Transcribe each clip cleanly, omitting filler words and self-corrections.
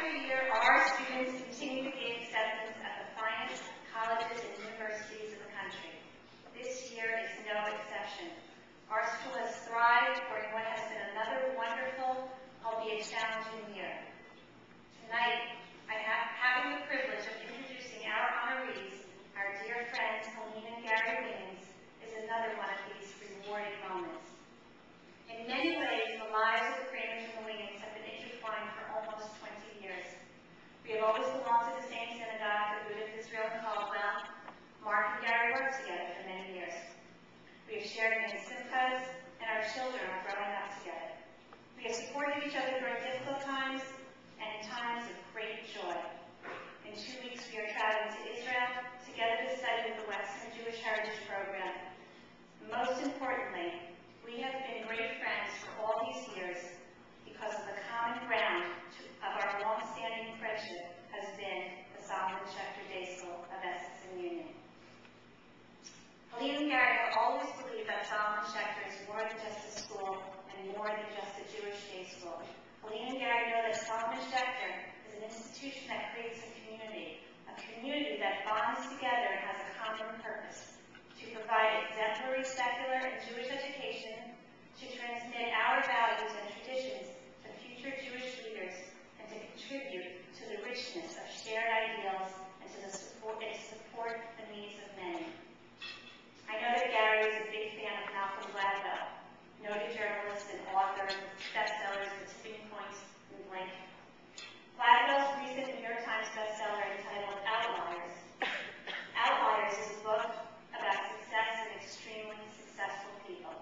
after year, our students continue to gain acceptance at the finest colleges and universities in the country. This year is no exception. Our school has thrived during what has been another wonderful, albeit challenging year. Tonight, having the privilege of introducing our honorees, our dear friends Helene and Gary Wiggins, is another one of these rewarding moments. In many ways, the lives of the Kramers and the Wiggins have been intertwined for almost 20 years. We have always belonged to the same synagogue, the Buddha of Israel in Caldwell. Mark and Gary worked together for many years. We have shared many simchas, and our children are growing up together. We have supported each other during difficult times and in times of great joy. In 2 weeks, we are traveling to Israel together to study with the Western Jewish Heritage Program. Most importantly, we have been great friends for all these years because of the common ground of our long-standing friendship has been the Solomon Schechter Day School of Essex and Union. Helene and Gary have always believed that Solomon Schechter is more than just a school and more than just a Jewish day school. Helene and Gary know that Solomon Schechter is an institution that creates a community that bonds together and has a common purpose: to provide exemplary secular and Jewish education, to transmit our values and traditions to future Jewish leaders, and to contribute to the richness of shared ideals and to support the needs of many. I know that Gary is a big fan of Malcolm Gladwell, noted journalist and author of bestsellers The Tipping Point and Blink. Gladwell's recent New York Times bestseller entitled Outliers. Outliers is a book about success and extremely successful people.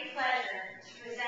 great pleasure to present